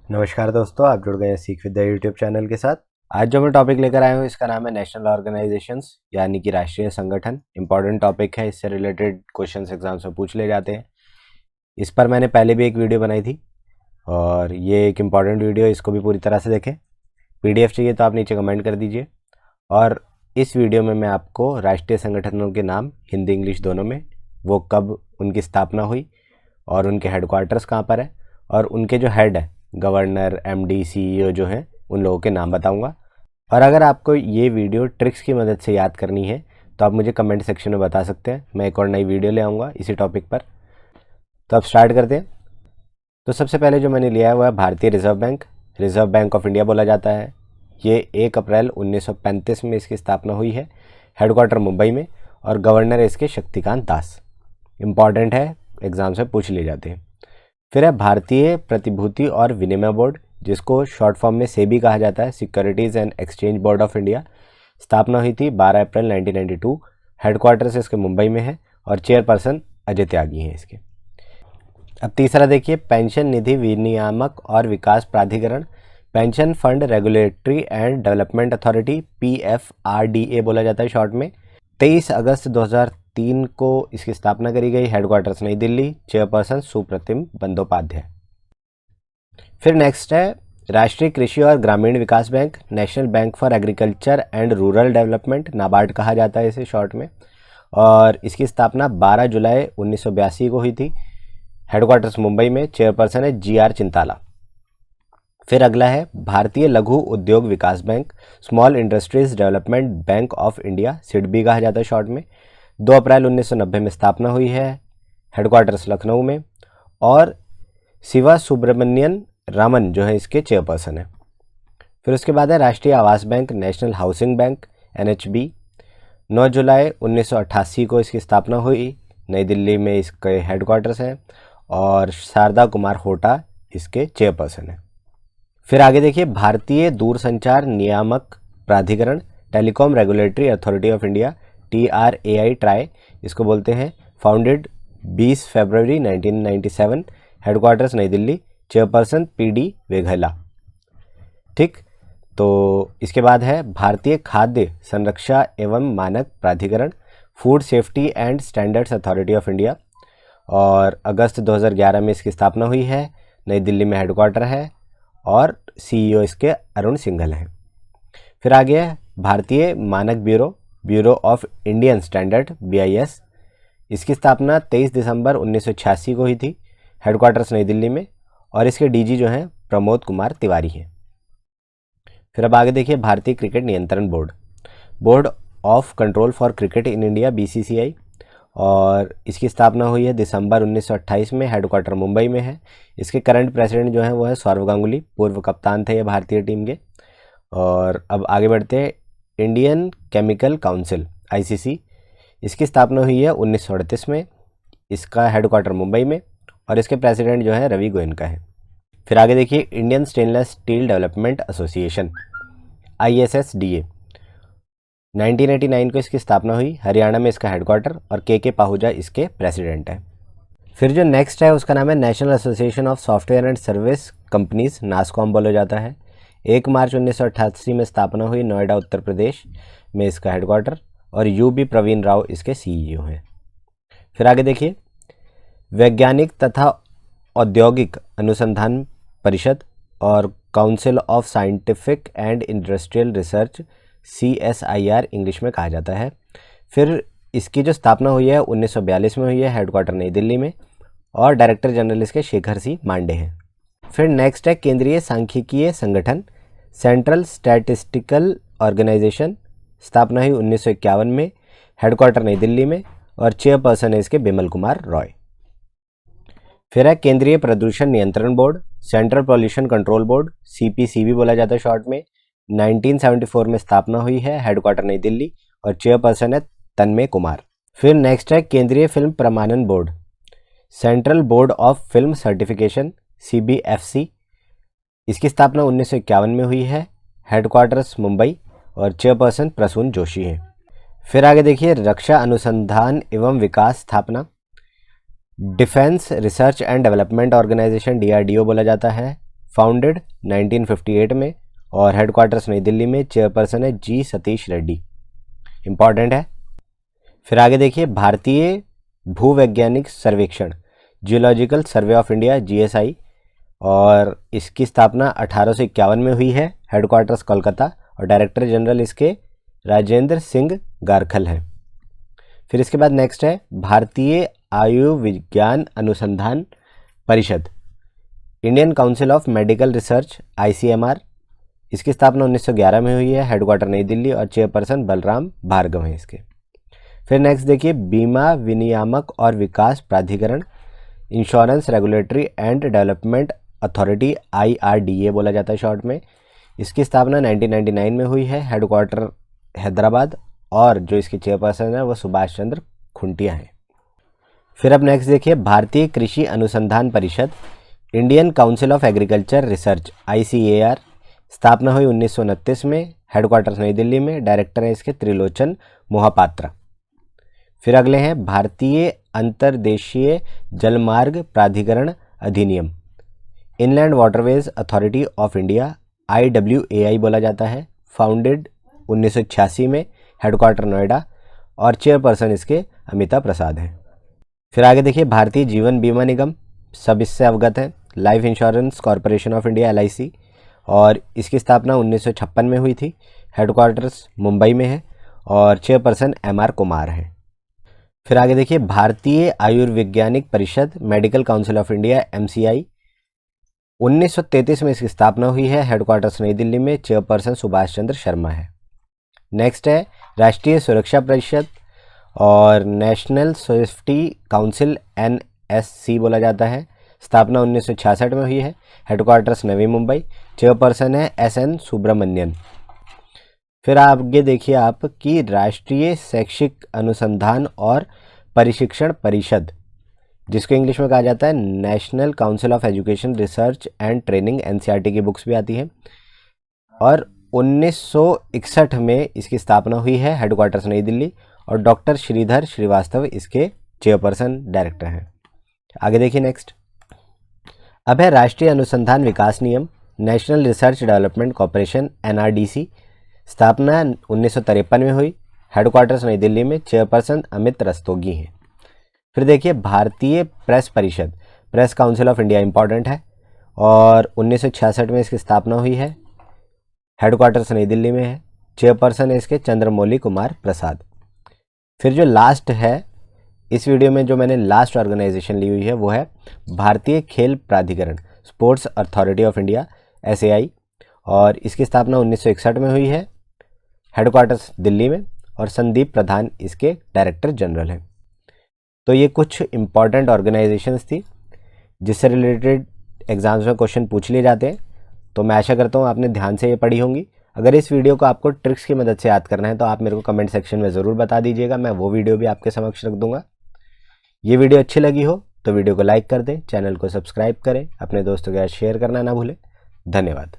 नमस्कार दोस्तों, आप जुड़ गए हैं सीख विद्या यूट्यूब चैनल के साथ। आज जो मैं टॉपिक लेकर आया हूँ इसका नाम है नेशनल ऑर्गेनाइजेशंस यानी कि राष्ट्रीय संगठन। इंपॉर्टेंट टॉपिक है, इससे रिलेटेड क्वेश्चंस एग्जाम्स में पूछ ले जाते हैं। इस पर मैंने पहले भी एक वीडियो बनाई थी और ये एक इम्पॉर्टेंट वीडियो, इसको भी पूरी तरह से देखें। PDF चाहिए तो आप नीचे कमेंट कर दीजिए। और इस वीडियो में मैं आपको राष्ट्रीय संगठनों के नाम हिंदी इंग्लिश दोनों में, वो कब उनकी स्थापना हुई और उनके हेडक्वार्टर्स कहाँ पर है और उनके जो हेड है गवर्नर, MD, CEO जो हैं उन लोगों के नाम बताऊंगा। और अगर आपको ये वीडियो ट्रिक्स की मदद से याद करनी है तो आप मुझे कमेंट सेक्शन में बता सकते हैं, मैं एक और नई वीडियो ले आऊँगा इसी टॉपिक पर। तो अब स्टार्ट करते हैं। तो सबसे पहले जो मैंने लिया है वह है भारतीय reserve bank. Reserve bank of India बोला जाता है। ये 1 अप्रैल 1935 में इसकी स्थापना हुई है। हेडक्वार्टर मुंबई में और गवर्नर है इसके शक्तिकांत दास। इम्पॉर्टेंट है, एग्जाम से पूछ लिए जाते हैं। फिर है भारतीय प्रतिभूति और विनिमय बोर्ड, जिसको शॉर्ट फॉर्म में सेबी कहा जाता है, securities and exchange board of India. स्थापना हुई थी 12 अप्रैल 1992। हेडक्वार्टर्स इसके मुंबई में है और चेयरपर्सन अजय त्यागी हैं इसके। अब तीसरा देखिए, पेंशन निधि विनियामक और विकास प्राधिकरण, pension fund regulatory and development authority, PFRDA बोला जाता है शॉर्ट में। 23 अगस्त 2003 को इसकी स्थापना करी गई। हेडक्वार्टर्स नई दिल्ली, चेयरपर्सन सुप्रतिम बंदोपाध्याय। फिर नेक्स्ट है राष्ट्रीय कृषि और ग्रामीण विकास bank, national bank for agriculture and rural development, NABARD कहा जाता है इसे शॉर्ट में। और इसकी स्थापना 12 जुलाई 1982 को हुई थी। हेडक्वार्टर्स मुंबई में, चेयरपर्सन है GR चिंताला। फिर अगला है भारतीय लघु उद्योग विकास bank, small industries development bank of India, SIDBI कहा जाता है शॉर्ट में। 2 अप्रैल 1990 में स्थापना हुई है। हेडक्वार्टर्स लखनऊ में और शिवा सुब्रमण्यन रामन जो है इसके चेयरपर्सन है। फिर उसके बाद है राष्ट्रीय आवास bank, national housing bank, NHB। 9 जुलाई 1988 को इसकी स्थापना हुई। नई दिल्ली में इसके हेडक्वार्टर्स हैं और शारदा कुमार होटा इसके चेयरपर्सन है। फिर आगे देखिए भारतीय दूरसंचार नियामक प्राधिकरण, telecom regulatory authority of India, TRAI try इसको बोलते हैं। फाउंडेड 20 फरवरी 1997। हेडक्वार्टर्स नई दिल्ली, चेयरपर्सन PD वेघेला। ठीक, तो इसके बाद है भारतीय खाद्य संरक्षा एवं मानक प्राधिकरण, food safety and standards authority of India. और अगस्त 2011 में इसकी स्थापना हुई है। नई दिल्ली में हेडक्वार्टर है और CEO इसके अरुण सिंघल हैं। फिर आगे है भारतीय मानक bureau, bureau of Indian standard, BIS। इसकी स्थापना 23 दिसंबर 1986 को हुई थी। हेडक्वार्टर्स नई दिल्ली में और इसके DG जो हैं प्रमोद कुमार तिवारी हैं। फिर अब आगे देखिए भारतीय क्रिकेट नियंत्रण board, board of control for cricket in India, BCCI। और इसकी स्थापना हुई है दिसंबर 1928 में। हेडक्वार्टर मुंबई में है। इसके करंट प्रेसिडेंट जो हैं वो है सौरव गांगुली, पूर्व कप्तान थे ये भारतीय टीम के। और अब आगे बढ़ते हैं इंडियन केमिकल काउंसिल, ICC। इसकी स्थापना हुई है 1938 में। इसका हेडक्वार्टर मुंबई में और इसके प्रेसिडेंट जो है रवि गोयनका है। फिर आगे देखिए Indian stainless steel development association, ISSDA। 1989 को इसकी स्थापना हुई। हरियाणा में इसका हेडक्वार्टर और KK पाहूजा इसके प्रेसिडेंट है। फिर जो नेक्स्ट है उसका नाम है national association of software and service companies, NASSCOM बोला जाता है। 1 मार्च 1988 में स्थापना हुई। नोएडा उत्तर प्रदेश में इसका हेडक्वार्टर और UB प्रवीण राव इसके CEO हैं। फिर आगे देखिए वैज्ञानिक तथा औद्योगिक अनुसंधान परिषद और council of scientific and industrial research, CSIR English में कहा जाता है। फिर इसकी जो स्थापना हुई है 1942 में हुई है। हेडक्वार्टर नई दिल्ली में और डायरेक्टर जनरल इसके शेखर सी मांडे हैं। फिर नेक्स्ट है केंद्रीय सांख्यिकीय संगठन, सेंट्रल स्टैटिस्टिकल ऑर्गेनाइजेशन। स्थापना हुई 1951 में। हेडक्वार्टर नई दिल्ली में और चेयरपर्सन है इसके बिमल कुमार रॉय। फिर है केंद्रीय प्रदूषण नियंत्रण board, central pollution control board, CPCB बोला जाता है शॉर्ट में। 1974 में स्थापना हुई है। हेडक्वार्टर नई दिल्ली और चेयरपर्सन है तन्मय कुमार। फिर नेक्स्ट है केंद्रीय फिल्म प्रमाणन board, central board of film certification, CBFC। इसकी स्थापना 1951 में हुई है। हेडक्वार्टर्स मुंबई और चेयरपर्सन प्रसून जोशी हैं। फिर आगे देखिए रक्षा अनुसंधान एवं विकास स्थापना, defence research and development organisation, DRDO बोला जाता है। फाउंडेड 1958 में और हेडक्वार्टर्स नई दिल्ली में। चेयरपर्सन है जी सतीश रेड्डी, इंपॉर्टेंट है। फिर आगे देखिए, भारतीय भूवैज्ञानिक सर्वेक्षण geological survey of India GSI, और इसकी स्थापना 1851 में हुई है। हेडक्वार्टर्स कोलकाता और डायरेक्टर जनरल इसके राजेंद्र सिंह गारखल हैं। फिर इसके बाद नेक्स्ट है भारतीय आयुर्विज्ञान अनुसंधान परिषद, Indian council of medical research ICMR. इसकी स्थापना 1911 में हुई है। हेडक्वार्टर नई दिल्ली और चेयरपर्सन बलराम भार्गव हैं इसके। फिर नेक्स्ट देखिए, बीमा विनियामक और विकास प्राधिकरण, insurance regulatory and development authority, IRDA बोला जाता है शॉर्ट में। इसकी स्थापना 1999 में हुई है। हेडक्वार्टर हैदराबाद और जो इसके चेयरपर्सन है वो सुभाष चंद्र खुंटिया हैं। फिर अब नेक्स्ट देखिए, भारतीय कृषि अनुसंधान परिषद, Indian council of agriculture research ICAR। स्थापना हुई 1929 में। हेडक्वार्टर्स नई दिल्ली में। डायरेक्टर है इसके त्रिलोचन मोहापात्रा। फिर अगले हैं भारतीय अंतर्देशीय जलमार्ग प्राधिकरण अधिनियम, inland waterways authority of India, IWAI बोला जाता है। फाउंडेड 1986 में। हेडक्वार्टर नोएडा और चेयरपर्सन इसके अमिता प्रसाद हैं। फिर आगे देखिए, भारतीय जीवन बीमा निगम, सब इससे अवगत हैं। Life insurance corporation of India LIC, और इसकी स्थापना 1956 में हुई थी। हेडक्वार्टर्स मुंबई में है और चेयरपर्सन MR कुमार हैं। फिर आगे देखिए, भारतीय आयुर्वैज्ञानिक परिषद, medical council of India MCI, 1933 में इसकी स्थापना हुई है। हेडक्वार्टर्स नई दिल्ली में। चेयरपर्सन सुभाष चंद्र शर्मा है। नेक्स्ट है राष्ट्रीय सुरक्षा परिषद और नेशनल सेफ्टी काउंसिल NSC बोला जाता है। स्थापना 1966 में हुई है। हेडक्वार्टर्स नवी मुंबई। चेयरपर्सन है SN सुब्रमण्यन। फिर आगे देखिए आप कि राष्ट्रीय शैक्षिक अनुसंधान और प्रशिक्षण परिषद, जिसको इंग्लिश में कहा जाता है national council of education research and training, NCERT की बुक्स भी आती हैं, और 1961 में इसकी स्थापना हुई है। हेडक्वार्टर्स नई दिल्ली और डॉक्टर श्रीधर श्रीवास्तव इसके चेयरपर्सन डायरेक्टर हैं। आगे देखिए नेक्स्ट, अब है राष्ट्रीय अनुसंधान विकास नियम, national research development corporation NRDC। स्थापना 1953 में हुई। हेडक्वार्टर्स नई दिल्ली में। चेयरपर्सन अमित रस्तोगी हैं। फिर देखिए, भारतीय प्रेस परिषद, press council of India, important है, और 1966 में इसकी स्थापना हुई है। हेडक्वार्टर्स नई दिल्ली में है। चेयरपर्सन है इसके चंद्रमौली कुमार प्रसाद। फिर जो लास्ट है इस वीडियो में, जो मैंने लास्ट ऑर्गेनाइजेशन ली हुई है वो है भारतीय खेल प्राधिकरण, sports authority of India SAI, और इसकी स्थापना 1961 में हुई है। हेडक्वार्टर्स दिल्ली में और संदीप प्रधान इसके डायरेक्टर जनरल हैं। तो ये कुछ इंपॉर्टेंट ऑर्गेनाइजेशंस थी जिससे रिलेटेड एग्जाम्स में क्वेश्चन पूछ लिए जाते हैं। तो मैं आशा करता हूँ आपने ध्यान से ये पढ़ी होंगी। अगर इस वीडियो को आपको ट्रिक्स की मदद से याद करना है तो आप मेरे को कमेंट सेक्शन में ज़रूर बता दीजिएगा, मैं वो वीडियो भी आपके समक्ष रख दूंगा। ये वीडियो अच्छी लगी हो तो वीडियो को लाइक कर दें, चैनल को सब्सक्राइब करें, अपने दोस्तों के साथ शेयर करना ना भूलें। धन्यवाद।